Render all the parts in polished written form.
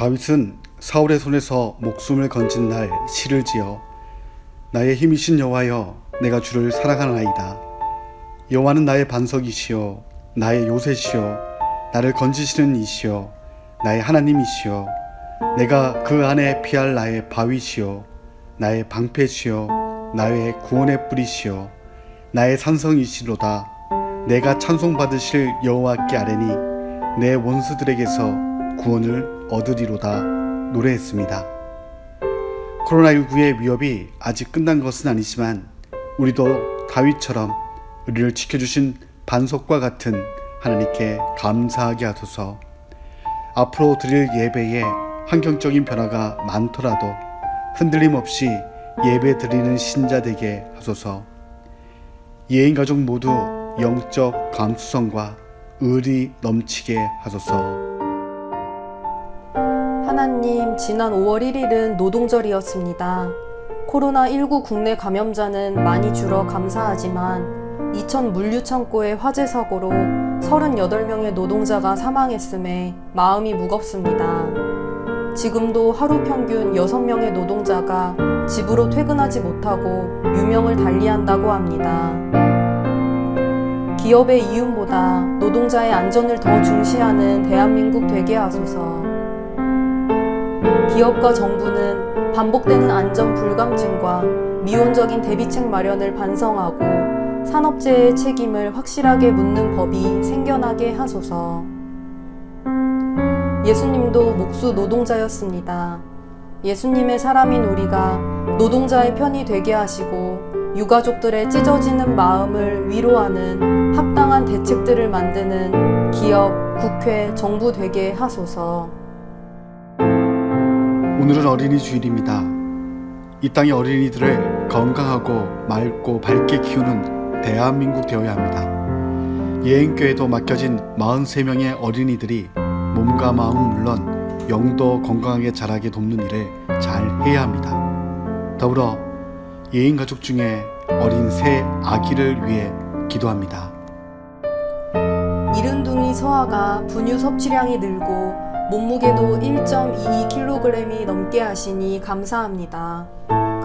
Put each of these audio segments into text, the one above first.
다윗은 사울의 손에서 목숨을 건진 날 시를 지어 나의 힘이신 여호와여 내가 주를 사랑하나이다. 여호와는 나의 반석이시요 나의 요새시요 나를 건지시는 이시요 나의 하나님이시요 내가 그 안에 피할 나의 바위시요 나의 방패시요 나의 구원의 뿌리시요 나의 산성이시로다. 내가 찬송받으실 여호와께 아뢰니 내 원수들에게서 구원을 얻으리로다 노래했습니다. 코로나19의 위협이 아직 끝난 것은 아니지만 우리도 다윗처럼 우리를 지켜주신 반석과 같은 하나님께 감사하게 하소서. 앞으로 드릴 예배에 환경적인 변화가 많더라도 흔들림 없이 예배 드리는 신자 되게 하소서. 예인가족 모두 영적 감수성과 의리 넘치게 하소서. 하나님, 지난 5월 1일은 노동절이었습니다. 코로나19 국내 감염자는 많이 줄어 감사하지만 이천 물류창고의 화재 사고로 38명의 노동자가 사망했음에 마음이 무겁습니다. 지금도 하루 평균 6명의 노동자가 집으로 퇴근하지 못하고 유명을 달리한다고 합니다. 기업의 이윤보다 노동자의 안전을 더 중시하는 대한민국 되게 하소서. 기업과 정부는 반복되는 안전 불감증과 미온적인 대비책 마련을 반성하고 산업재해의 책임을 확실하게 묻는 법이 생겨나게 하소서. 예수님도 목수 노동자였습니다. 예수님의 사람인 우리가 노동자의 편이 되게 하시고 유가족들의 찢어지는 마음을 위로하는 합당한 대책들을 만드는 기업, 국회, 정부 되게 하소서. 오늘은 어린이 주일입니다. 이 땅의 어린이들을 건강하고 맑고 밝게 키우는 대한민국 되어야 합니다. 예인교회도 맡겨진 43명의 어린이들이 몸과 마음은 물론 영도 건강하게 자라게 돕는 일을 잘 해야 합니다. 더불어 예인 가족 중에 어린 새 아기를 위해 기도합니다. 이른둥이 서아가 분유 섭취량이 늘고 몸무게도 1.22kg이 넘게 하시니 감사합니다.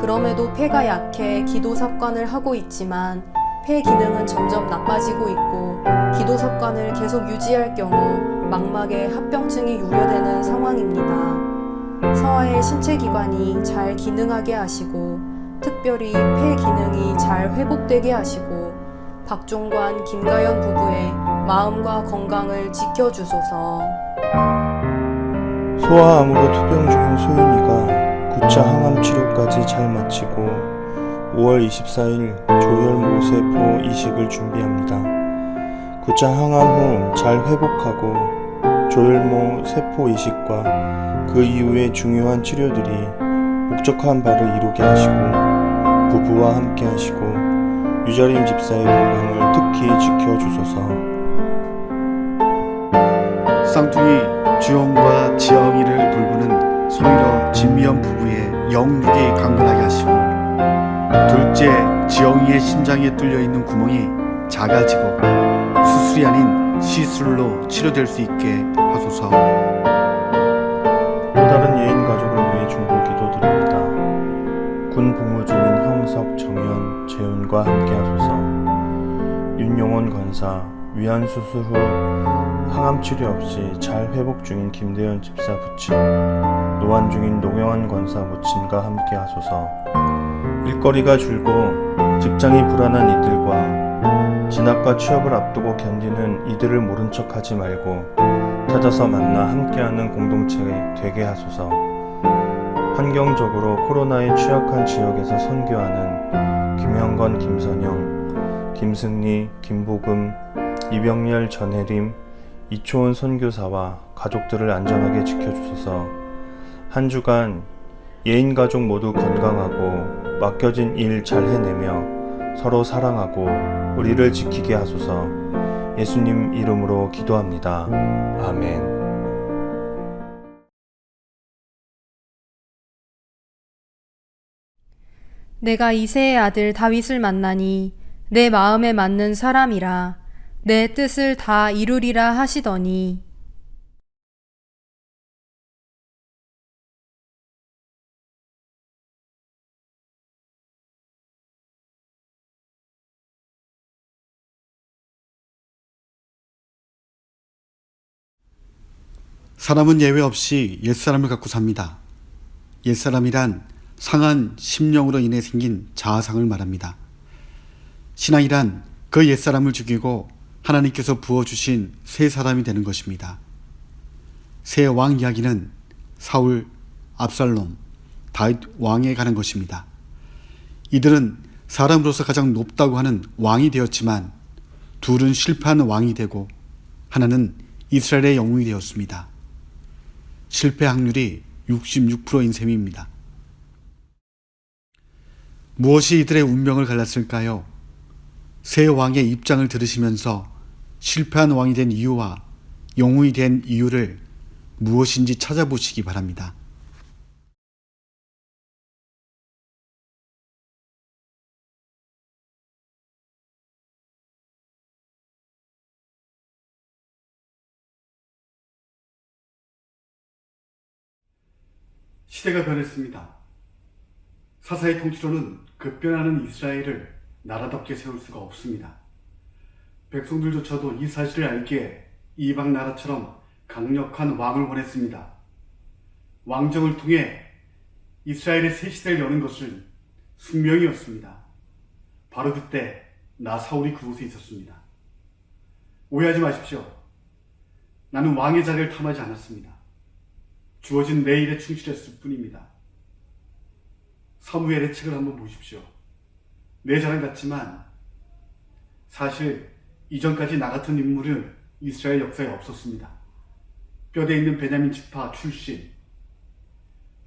그럼에도 폐가 약해 기도 습관을 하고 있지만 폐 기능은 점점 나빠지고 있고 기도 습관을 계속 유지할 경우 망막에 합병증이 우려되는 상황입니다. 서아의 신체 기관이 잘 기능하게 하시고 특별히 폐 기능이 잘 회복되게 하시고 박종관, 김가연 부부의 마음과 건강을 지켜주소서. 소아암으로 투병 중인 소윤이가 9차 항암 치료까지 잘 마치고 5월 24일 조혈모 세포 이식을 준비합니다. 9차 항암 후 잘 회복하고 조혈모 세포 이식과 그 이후의 중요한 치료들이 목적한 바를 이루게 하시고 부부와 함께 하시고 유자림 집사의 건강을 특히 지켜주소서. 쌍둥이 주영과 지영이를 돌보는 소유러 진미연 부부의 영육이 강건하게 하시고 둘째 지영이의 심장에 뚫려있는 구멍이 작아지고 수술이 아닌 시술로 치료될 수 있게 하소서. 또 다른 예인 가족을 위해 중보 기도드립니다. 군 복무 중인 형석, 정현, 재훈과 함께 하소서. 윤용원 권사, 위안 수술 후 항암 치료 없이 잘 회복 중인 김대현 집사 부친, 노안 중인 노경환 권사 모친과 함께 하소서. 일거리가 줄고 직장이 불안한 이들과 진학과 취업을 앞두고 견디는 이들을 모른 척 하지 말고 찾아서 만나 함께하는 공동체 되게 하소서. 환경적으로 코로나에 취약한 지역에서 선교하는 김형건, 김선영, 김승리, 김보금, 이병렬, 전혜림, 이초은 선교사와 가족들을 안전하게 지켜주소서. 한 주간 예인 가족 모두 건강하고 맡겨진 일 잘 해내며 서로 사랑하고 우리를 지키게 하소서. 예수님 이름으로 기도합니다. 아멘. 내가 이새의 아들 다윗을 만나니 내 마음에 맞는 사람이라 내 뜻을 다 이루리라 하시더니 사람은 예외 없이 옛사람을 갖고 삽니다. 옛사람이란 상한 심령으로 인해 생긴 자아상을 말합니다. 신앙이란 그 옛사람을 죽이고 하나님께서 부어주신 새 사람이 되는 것입니다. 새 왕 이야기는 사울, 압살롬, 다윗 왕에 관한 것입니다. 이들은 사람으로서 가장 높다고 하는 왕이 되었지만 둘은 실패한 왕이 되고 하나는 이스라엘의 영웅이 되었습니다. 실패 확률이 66%인 셈입니다. 무엇이 이들의 운명을 갈랐을까요? 새 왕의 입장을 들으시면서 실패한 왕이 된 이유와 영웅이 된 이유를 무엇인지 찾아보시기 바랍니다. 시대가 변했습니다. 사사의 통치로는 급변하는 이스라엘을 나라답게 세울 수가 없습니다. 백성들조차도 이 사실을 알기에 이방 나라처럼 강력한 왕을 원했습니다. 왕정을 통해 이스라엘의 새 시대를 여는 것은 숙명이었습니다. 바로 그때 나 사울이 그곳에 있었습니다. 오해하지 마십시오. 나는 왕의 자리를 탐하지 않았습니다. 주어진 내 일에 충실했을 뿐입니다. 사무엘의 책을 한번 보십시오. 내 자랑 같지만 사실 이전까지 나 같은 인물은 이스라엘 역사에 없었습니다. 뼈대 있는 베냐민 지파 출신,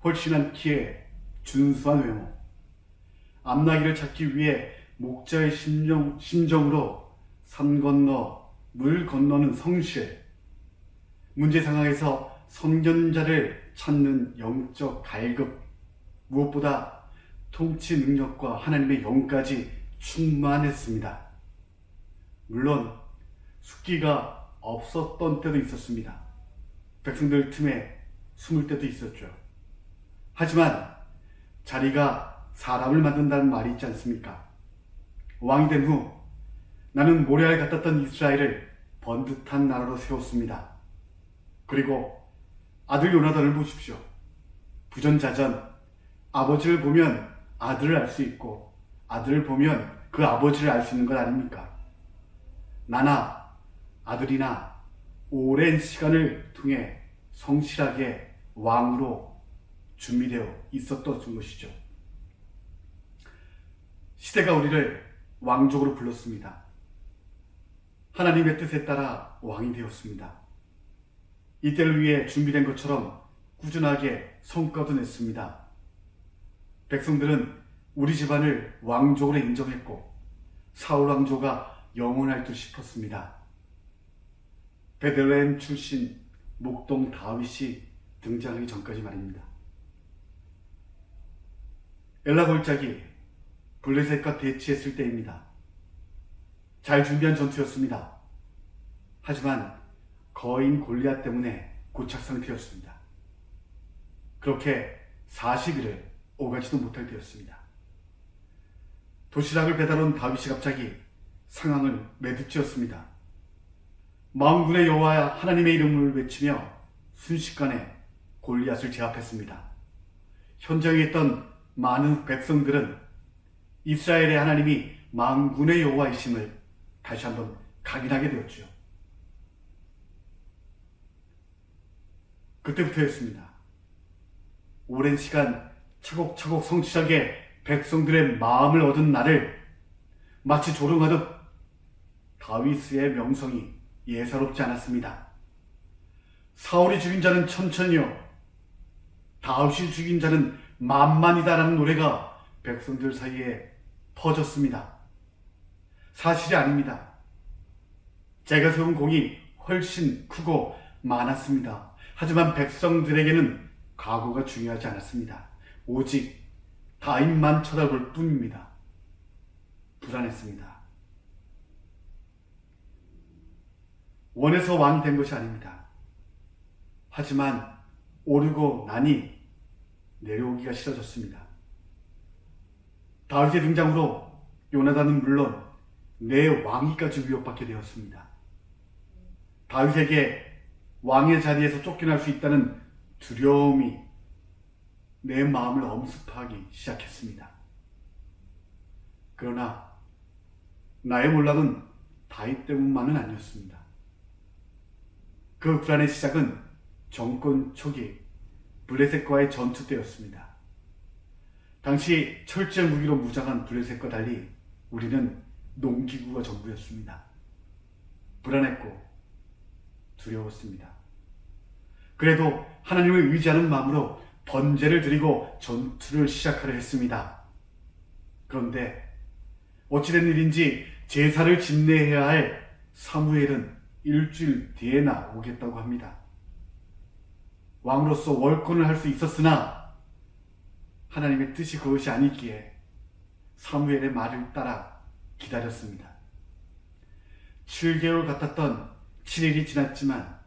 훨씬한 키에 준수한 외모, 암나기를 찾기 위해 목자의 심정으로 산 건너 물 건너는 성실, 문제 상황에서 선견자를 찾는 영적 갈급, 무엇보다 통치 능력과 하나님의 영까지 충만했습니다. 물론 숙기가 없었던 때도 있었습니다. 백성들 틈에 숨을 때도 있었죠. 하지만 자리가 사람을 만든다는 말이 있지 않습니까? 왕이 된 후 나는 모래알 같았던 이스라엘을 번듯한 나라로 세웠습니다. 그리고 아들 요나단을 보십시오. 부전자전, 아버지를 보면 아들을 알 수 있고 아들을 보면 그 아버지를 알 수 있는 것 아닙니까? 나나 아들이나 오랜 시간을 통해 성실하게 왕으로 준비되어 있었던 것이죠. 시대가 우리를 왕족으로 불렀습니다. 하나님의 뜻에 따라 왕이 되었습니다. 이때를 위해 준비된 것처럼 꾸준하게 성과도 냈습니다. 백성들은 우리 집안을 왕족으로 인정했고 사울 왕조가 영원할 듯 싶었습니다. 베들레헴 출신 목동 다윗이 등장하기 전까지 말입니다. 엘라 골짜기 블레셋과 대치했을 때입니다. 잘 준비한 전투였습니다. 하지만 거인 골리앗 때문에 고착 상태였습니다. 그렇게 40일을 오가지도 못할 때였습니다. 도시락을 배달 온 다윗이 갑자기 상황을 매듭지었습니다. 만군의 여호와 하나님의 이름을 외치며 순식간에 골리앗을 제압했습니다. 현장에 있던 많은 백성들은 이스라엘의 하나님이 만군의 여호와이심을 다시 한번 각인하게 되었죠. 그때부터였습니다. 오랜 시간 차곡차곡 성실하게 백성들의 마음을 얻은 나를 마치 조롱하듯 다윗의 명성이 예사롭지 않았습니다. 사울이 죽인 자는 천천히요, 다윗이 죽인 자는 만만이다라는 노래가 백성들 사이에 퍼졌습니다. 사실이 아닙니다. 제가 세운 공이 훨씬 크고 많았습니다. 하지만 백성들에게는 과거가 중요하지 않았습니다. 오직 다윗만 쳐다볼 뿐입니다. 불안했습니다. 원해서 왕이 된 것이 아닙니다. 하지만 오르고 나니 내려오기가 싫어졌습니다. 다윗의 등장으로 요나단은 물론 내 왕위까지 위협받게 되었습니다. 다윗에게 왕의 자리에서 쫓겨날 수 있다는 두려움이 내 마음을 엄습하기 시작했습니다. 그러나 나의 몰락은 다윗 때문만은 아니었습니다. 그 불안의 시작은 정권 초기 블레셋과의 전투 때였습니다. 당시 철제 무기로 무장한 블레셋과 달리 우리는 농기구가 전부였습니다. 불안했고 두려웠습니다. 그래도 하나님을 의지하는 마음으로 번제를 드리고 전투를 시작하려 했습니다. 그런데 어찌된 일인지 제사를 집례해야 할 사무엘은 일주일 뒤에나 오겠다고 합니다. 왕으로서 월권을 할 수 있었으나 하나님의 뜻이 그것이 아니기에 사무엘의 말을 따라 기다렸습니다. 7개월 같았던 7일이 지났지만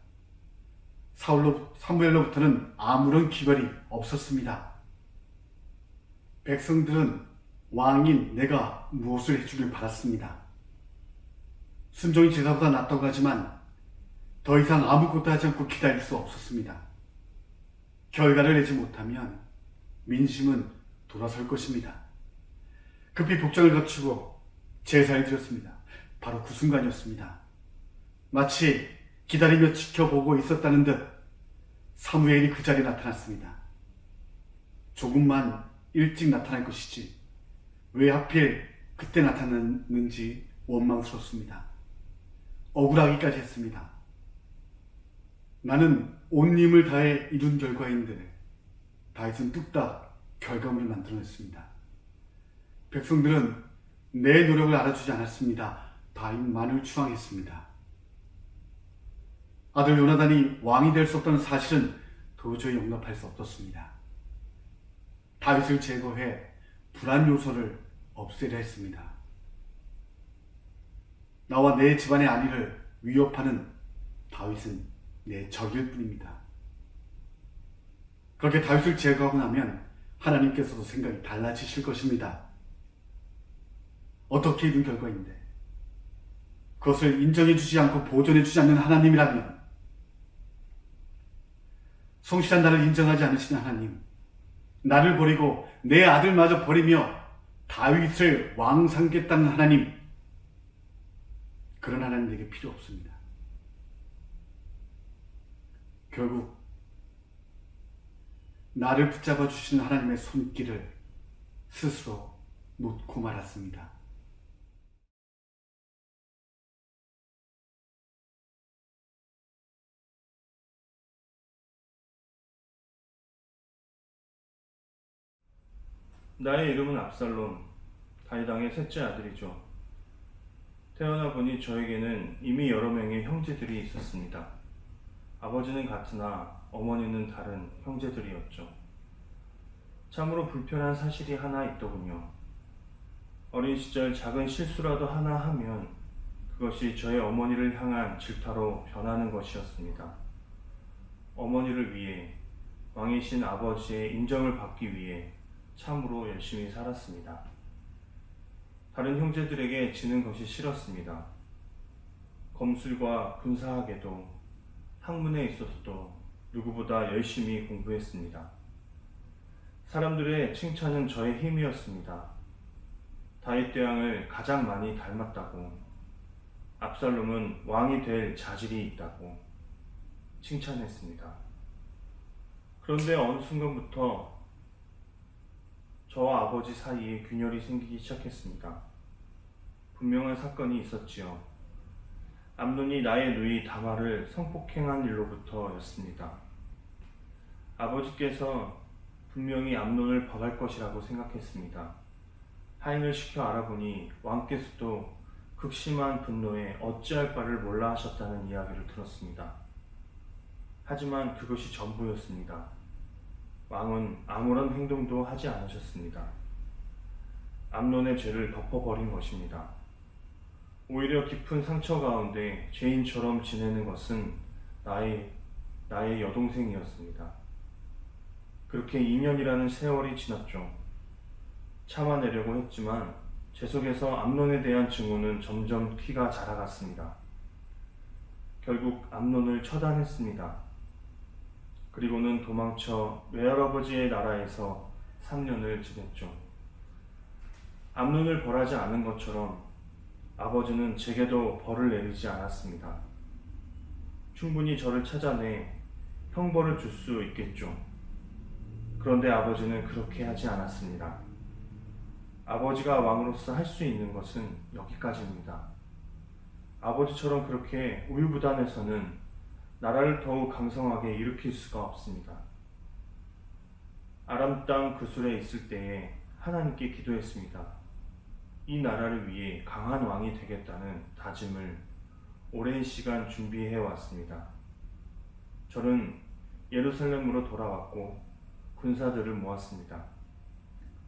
사무엘로부터는 아무런 기별이 없었습니다. 백성들은 왕인 내가 무엇을 해주길 바랐습니다. 순종이 제사보다 낫다고 하지만 더 이상 아무것도 하지 않고 기다릴 수 없었습니다. 결과를 내지 못하면 민심은 돌아설 것입니다. 급히 복장을 갖추고 제사를 드렸습니다. 바로 그 순간이었습니다. 마치 기다리며 지켜보고 있었다는 듯 사무엘이 그 자리에 나타났습니다. 조금만 일찍 나타날 것이지 왜 하필 그때 나타났는지 원망스럽습니다. 억울하기까지 했습니다. 나는 온 힘을 다해 이룬 결과인데 다윗은 뚝딱 결과물을 만들어냈습니다. 백성들은 내 노력을 알아주지 않았습니다. 다윗만을 추앙했습니다. 아들 요나단이 왕이 될 수 없다는 사실은 도저히 용납할 수 없었습니다. 다윗을 제거해 불안 요소를 없애려 했습니다. 나와 내 집안의 안위를 위협하는 다윗은 내 적일 뿐입니다. 그렇게 다윗을 제거하고 나면 하나님께서도 생각이 달라지실 것입니다. 어떻게 이룬 결과인데 그것을 인정해 주지 않고 보존해 주지 않는 하나님이라면, 성실한 나를 인정하지 않으시는 하나님, 나를 버리고 내 아들마저 버리며 다윗을 왕 삼겠다는 하나님, 그런 하나님 내게 필요 없습니다. 결국 나를 붙잡아 주시는 하나님의 손길을 스스로 놓고 말았습니다. 나의 이름은 압살롬, 다윗 왕의 셋째 아들이죠. 태어나 보니 저에게는 이미 여러 명의 형제들이 있었습니다. 아버지는 같으나 어머니는 다른 형제들이었죠. 참으로 불편한 사실이 하나 있더군요. 어린 시절 작은 실수라도 하나 하면 그것이 저의 어머니를 향한 질타로 변하는 것이었습니다. 어머니를 위해, 왕이신 아버지의 인정을 받기 위해 참으로 열심히 살았습니다. 다른 형제들에게 지는 것이 싫었습니다. 검술과 군사학에도 학문에 있어서도 누구보다 열심히 공부했습니다. 사람들의 칭찬은 저의 힘이었습니다. 다윗 대왕을 가장 많이 닮았다고, 압살롬은 왕이 될 자질이 있다고 칭찬했습니다. 그런데 어느 순간부터 저와 아버지 사이에 균열이 생기기 시작했습니다. 분명한 사건이 있었지요. 암논이 나의 누이 다말을 성폭행한 일로부터였습니다. 아버지께서 분명히 암논을 벌할 것이라고 생각했습니다. 하인을 시켜 알아보니 왕께서도 극심한 분노에 어찌할 바를 몰라 하셨다는 이야기를 들었습니다. 하지만 그것이 전부였습니다. 왕은 아무런 행동도 하지 않으셨습니다. 암논의 죄를 덮어버린 것입니다. 오히려 깊은 상처 가운데 죄인처럼 지내는 것은 나의 여동생이었습니다. 그렇게 2년이라는 세월이 지났죠. 참아내려고 했지만 제 속에서 암논에 대한 증오는 점점 키가 자라갔습니다. 결국 암논을 처단했습니다. 그리고는 도망쳐 외할아버지의 나라에서 3년을 지냈죠. 암논을 벌하지 않은 것처럼 아버지는 제게도 벌을 내리지 않았습니다. 충분히 저를 찾아내 형벌을 줄 수 있겠죠. 그런데 아버지는 그렇게 하지 않았습니다. 아버지가 왕으로서 할 수 있는 것은 여기까지입니다. 아버지처럼 그렇게 우유부단해서는 나라를 더욱 강성하게 일으킬 수가 없습니다. 아람 땅 그술에 있을 때에 하나님께 기도했습니다. 이 나라를 위해 강한 왕이 되겠다는 다짐을 오랜 시간 준비해 왔습니다. 저는 예루살렘으로 돌아왔고 군사들을 모았습니다.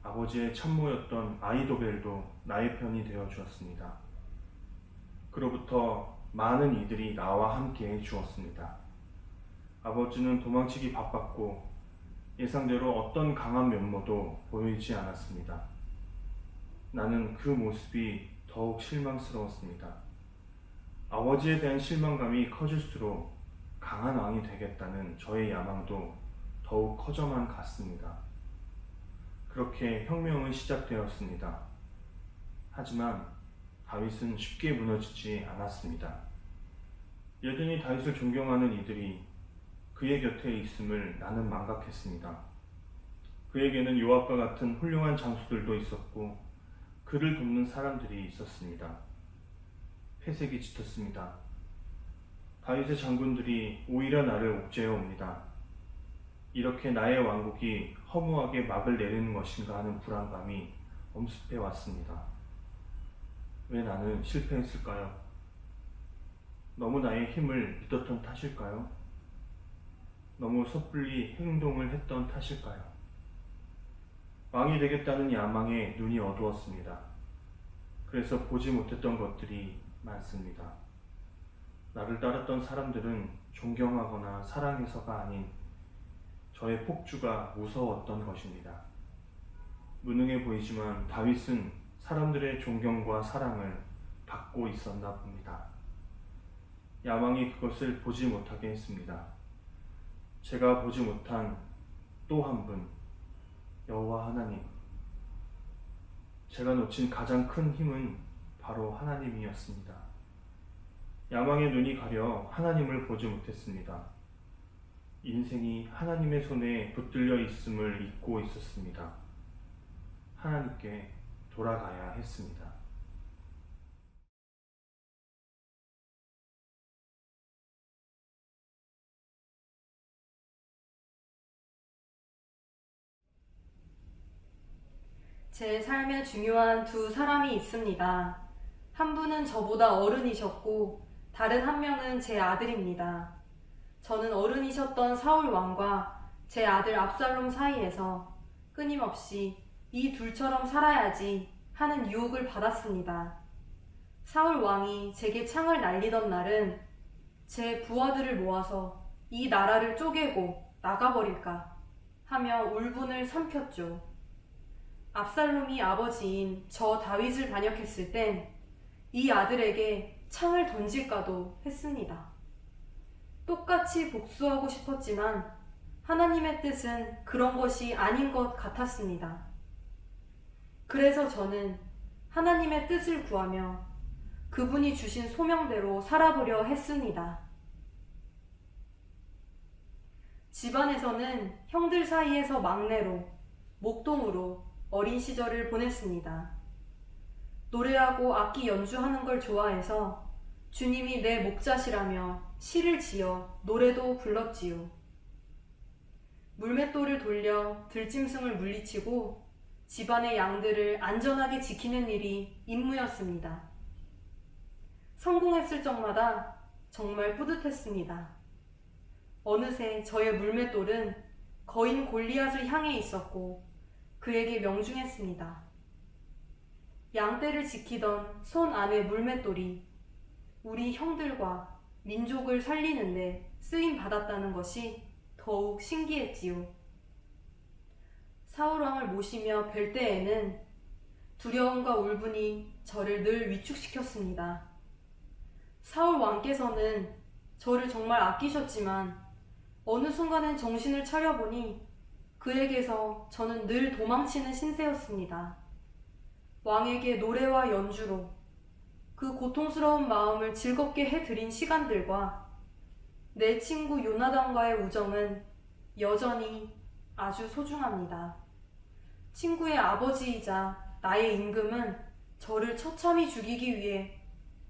아버지의 참모였던 아히도벨도 나의 편이 되어 주었습니다. 그로부터 많은 이들이 나와 함께 해 주었습니다. 아버지는 도망치기 바빴고 예상대로 어떤 강한 면모도 보이지 않았습니다. 나는 그 모습이 더욱 실망스러웠습니다. 아버지에 대한 실망감이 커질수록 강한 왕이 되겠다는 저의 야망도 더욱 커져만 갔습니다. 그렇게 혁명은 시작되었습니다. 하지만 다윗은 쉽게 무너지지 않았습니다. 여전히 다윗을 존경하는 이들이 그의 곁에 있음을 나는 망각했습니다. 그에게는 요압과 같은 훌륭한 장수들도 있었고 그를 돕는 사람들이 있었습니다. 회색이 짙었습니다. 다윗의 장군들이 오히려 나를 옥죄해 옵니다. 이렇게 나의 왕국이 허무하게 막을 내리는 것인가 하는 불안감이 엄습해 왔습니다. 왜 나는 실패했을까요? 너무 나의 힘을 믿었던 탓일까요? 너무 섣불리 행동을 했던 탓일까요? 왕이 되겠다는 야망에 눈이 어두웠습니다. 그래서 보지 못했던 것들이 많습니다. 나를 따랐던 사람들은 존경하거나 사랑해서가 아닌 저의 폭주가 무서웠던 것입니다. 무능해 보이지만 다윗은 사람들의 존경과 사랑을 받고 있었나 봅니다. 야망이 그것을 보지 못하게 했습니다. 제가 보지 못한 또 한 분, 여호와 하나님. 제가 놓친 가장 큰 힘은 바로 하나님이었습니다. 야망의 눈이 가려 하나님을 보지 못했습니다. 인생이 하나님의 손에 붙들려 있음을 잊고 있었습니다. 하나님께 돌아가야 했습니다. 제 삶에 중요한 두 사람이 있습니다. 한 분은 저보다 어른이셨고 다른 한 명은 제 아들입니다. 저는 어른이셨던 사울 왕과 제 아들 압살롬 사이에서 끊임없이 이 둘처럼 살아야지 하는 유혹을 받았습니다. 사울 왕이 제게 창을 날리던 날은 제 부하들을 모아서 이 나라를 쪼개고 나가버릴까 하며 울분을 삼켰죠. 압살롬이 아버지인 저 다윗을 반역했을 땐 이 아들에게 창을 던질까도 했습니다. 똑같이 복수하고 싶었지만 하나님의 뜻은 그런 것이 아닌 것 같았습니다. 그래서 저는 하나님의 뜻을 구하며 그분이 주신 소명대로 살아보려 했습니다. 집안에서는 형들 사이에서 막내로 목동으로 어린 시절을 보냈습니다. 노래하고 악기 연주하는 걸 좋아해서 주님이 내 목자시라며 시를 지어 노래도 불렀지요. 물맷돌을 돌려 들짐승을 물리치고 집안의 양들을 안전하게 지키는 일이 임무였습니다. 성공했을 적마다 정말 뿌듯했습니다. 어느새 저의 물맷돌은 거인 골리앗을 향해 있었고 그에게 명중했습니다. 양떼를 지키던 손 안의 물맷돌이 우리 형들과 민족을 살리는데 쓰임 받았다는 것이 더욱 신기했지요. 사울왕을 모시며 뵐 때에는 두려움과 울분이 저를 늘 위축시켰습니다. 사울왕께서는 저를 정말 아끼셨지만 어느 순간엔 정신을 차려보니 그에게서 저는 늘 도망치는 신세였습니다. 왕에게 노래와 연주로 그 고통스러운 마음을 즐겁게 해드린 시간들과 내 친구 요나단과의 우정은 여전히 아주 소중합니다. 친구의 아버지이자 나의 임금은 저를 처참히 죽이기 위해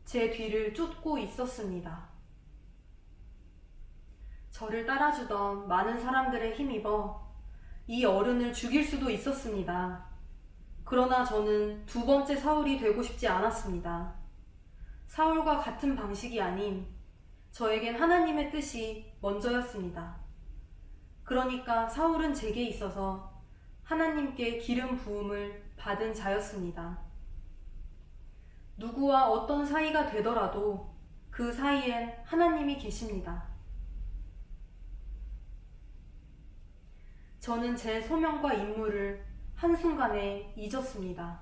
제 뒤를 쫓고 있었습니다. 저를 따라주던 많은 사람들에 힘입어 이 어른을 죽일 수도 있었습니다. 그러나 저는 두 번째 사울이 되고 싶지 않았습니다. 사울과 같은 방식이 아닌 저에겐 하나님의 뜻이 먼저였습니다. 그러니까 사울은 제게 있어서 하나님께 기름 부음을 받은 자였습니다. 누구와 어떤 사이가 되더라도 그 사이엔 하나님이 계십니다. 저는 제 소명과 임무를 한순간에 잊었습니다.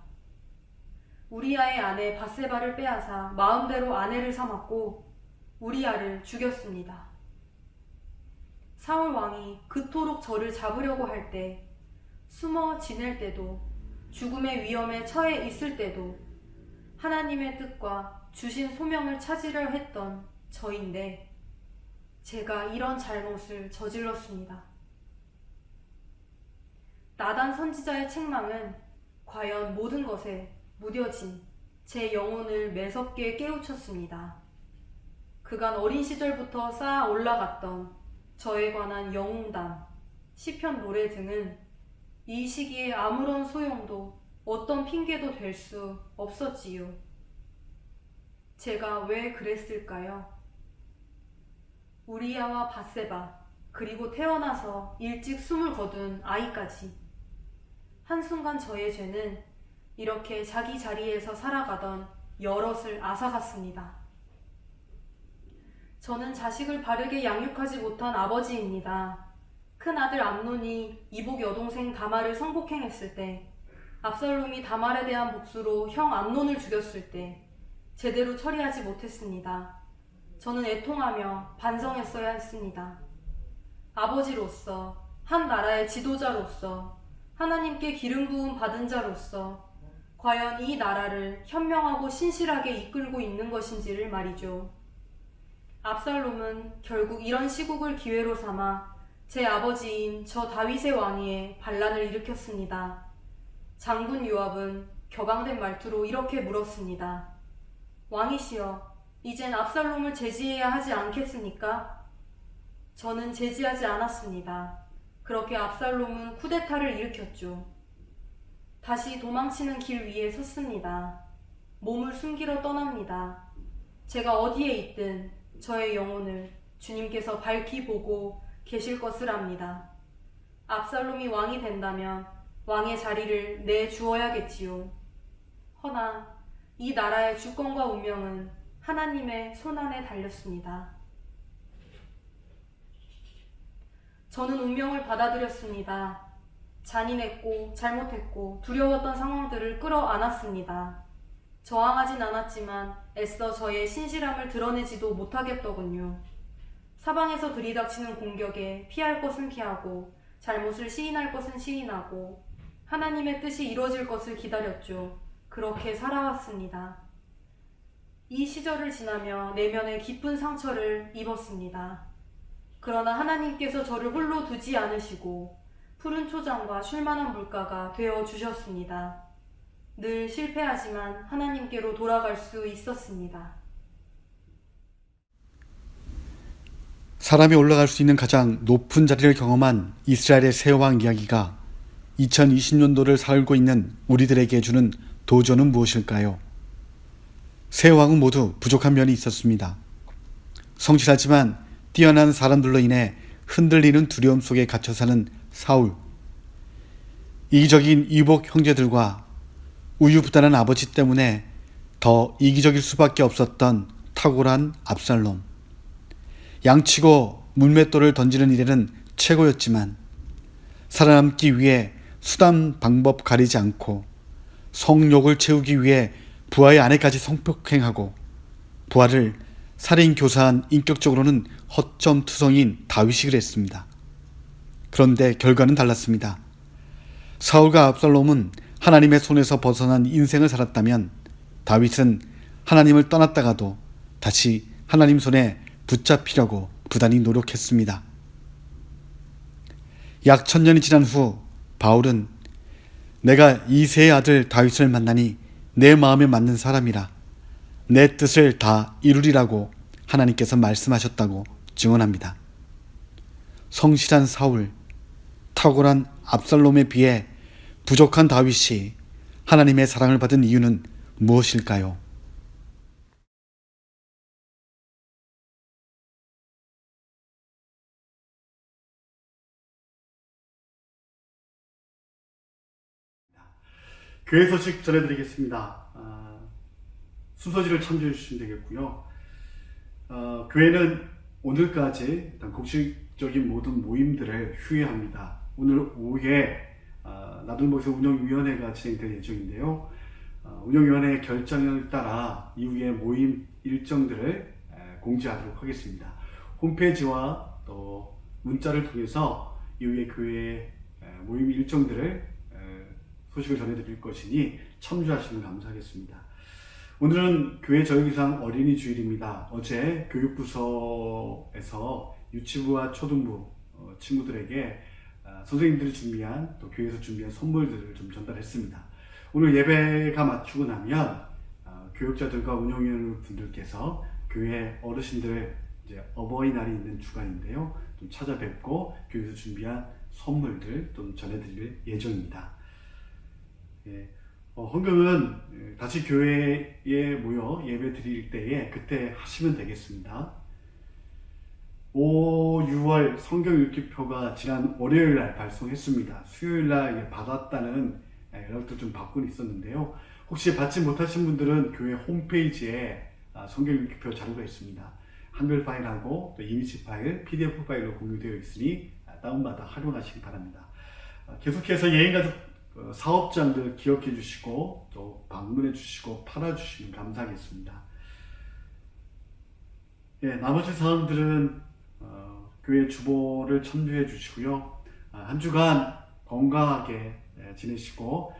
우리아의 아내 바세바를 빼앗아 마음대로 아내를 삼았고 우리아를 죽였습니다. 사울 왕이 그토록 저를 잡으려고 할 때, 숨어 지낼 때도, 죽음의 위험에 처해 있을 때도 하나님의 뜻과 주신 소명을 찾으려 했던 저인데 제가 이런 잘못을 저질렀습니다. 나단 선지자의 책망은 과연 모든 것에 무뎌진 제 영혼을 매섭게 깨우쳤습니다. 그간 어린 시절부터 쌓아 올라갔던 저에 관한 영웅담, 시편 노래 등은 이 시기에 아무런 소용도 어떤 핑계도 될 수 없었지요. 제가 왜 그랬을까요? 우리아와 바세바, 그리고 태어나서 일찍 숨을 거둔 아이까지. 한순간 저의 죄는 이렇게 자기 자리에서 살아가던 여럿을 앗아갔습니다. 저는 자식을 바르게 양육하지 못한 아버지입니다. 큰아들 암논이 이복 여동생 다말을 성폭행했을 때, 압살롬이 다말에 대한 복수로 형 암논을 죽였을 때 제대로 처리하지 못했습니다. 저는 애통하며 반성했어야 했습니다. 아버지로서, 한 나라의 지도자로서, 하나님께 기름 부음 받은 자로서 과연 이 나라를 현명하고 신실하게 이끌고 있는 것인지를 말이죠. 압살롬은 결국 이런 시국을 기회로 삼아 제 아버지인 저 다윗의 왕위에 반란을 일으켰습니다. 장군 요압은 격앙된 말투로 이렇게 물었습니다. 왕이시여, 이젠 압살롬을 제지해야 하지 않겠습니까? 저는 제지하지 않았습니다. 그렇게 압살롬은 쿠데타를 일으켰죠. 다시 도망치는 길 위에 섰습니다. 몸을 숨기러 떠납니다. 제가 어디에 있든 저의 영혼을 주님께서 밝히 보고 계실 것을 압니다. 압살롬이 왕이 된다면 왕의 자리를 내주어야겠지요. 허나 이 나라의 주권과 운명은 하나님의 손안에 달렸습니다. 저는 운명을 받아들였습니다. 잔인했고 잘못했고 두려웠던 상황들을 끌어안았습니다. 저항하진 않았지만 애써 저의 신실함을 드러내지도 못하겠더군요. 사방에서 들이닥치는 공격에 피할 것은 피하고 잘못을 시인할 것은 시인하고 하나님의 뜻이 이루어질 것을 기다렸죠. 그렇게 살아왔습니다. 이 시절을 지나며 내면에 깊은 상처를 입었습니다. 그러나 하나님께서 저를 홀로 두지 않으시고 푸른 초장과 쉴만한 물가가 되어 주셨습니다. 늘 실패하지만 하나님께로 돌아갈 수 있었습니다. 사람이 올라갈 수 있는 가장 높은 자리를 경험한 이스라엘의 새 왕 이야기가 2020년도를 살고 있는 우리들에게 주는 도전은 무엇일까요? 새 왕은 모두 부족한 면이 있었습니다. 성실하지만 뛰어난 사람들로 인해 흔들리는 두려움 속에 갇혀 사는 사울, 이기적인 이복 형제들과 우유부단한 아버지 때문에 더 이기적일 수밖에 없었던 탁월한 압살롬, 양치고 물맷돌을 던지는 일에는 최고였지만 살아남기 위해 수단 방법 가리지 않고 성욕을 채우기 위해 부하의 아내까지 성폭행하고 부하를 살인 교사한 인격적으로는 허점투성인 다윗이 그랬습니다. 그런데 결과는 달랐습니다. 사울과 압살롬은 하나님의 손에서 벗어난 인생을 살았다면 다윗은 하나님을 떠났다가도 다시 하나님 손에 붙잡히려고 부단히 노력했습니다. 약 1000년이 지난 후 바울은 내가 이새의 아들 다윗을 만나니 내 마음에 맞는 사람이라 내 뜻을 다 이루리라고 하나님께서 말씀하셨다고 증언합니다. 성실한 사울, 탁월한 압살롬에 비해 부족한 다윗이 하나님의 사랑을 받은 이유는 무엇일까요? 교회 소식 전해드리겠습니다. 순서지를 참조해 주시면 되겠고요. 교회는 오늘까지 일단 공식적인 모든 모임들을 휴회합니다. 오늘 오후에 나들목에서 운영위원회가 진행될 예정인데요. 운영위원회 결정을 따라 이후의 모임 일정들을 공지하도록 하겠습니다. 홈페이지와 또 문자를 통해서 이후의 교회 모임 일정들을 소식을 전해드릴 것이니 참조하시면 감사하겠습니다. 오늘은 교회 저녁이상 어린이 주일입니다. 어제 교육부서에서 유치부와 초등부 친구들에게 선생님들이 준비한 또 교회에서 준비한 선물들을 좀 전달했습니다. 오늘 예배가 마치고 나면 교육자들과 운영위원분들께서 교회 어르신들 이제 어버이날이 있는 주간인데요. 좀 찾아뵙고 교회에서 준비한 선물들 좀 전해드릴 예정입니다. 헌금은 다시 교회에 모여 예배 드릴 때에 그때 하시면 되겠습니다. 5, 6월 성경 읽기표가 지난 월요일 날 발송했습니다. 수요일 날 받았다는 연락도 좀 받고 있었는데요. 혹시 받지 못하신 분들은 교회 홈페이지에 성경 읽기표 자료가 있습니다. 한글 파일하고 또 이미지 파일, PDF 파일로 공유되어 있으니 다운받아 활용하시기 바랍니다. 계속해서 예인가족 사업장들 기억해 주시고 또 방문해 주시고 팔아 주시면 감사하겠습니다. 나머지 사항들은 교회 주보를 참조해 주시고요. 한 주간 건강하게 지내시고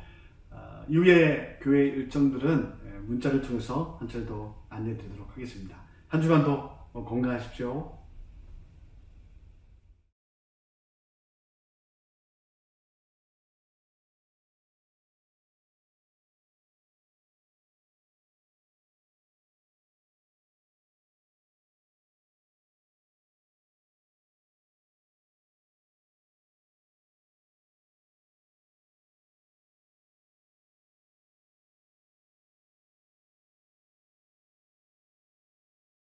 이후에 교회 일정들은 문자를 통해서 한 차례 더 안내해 드리도록 하겠습니다. 한 주간도 건강하십시오.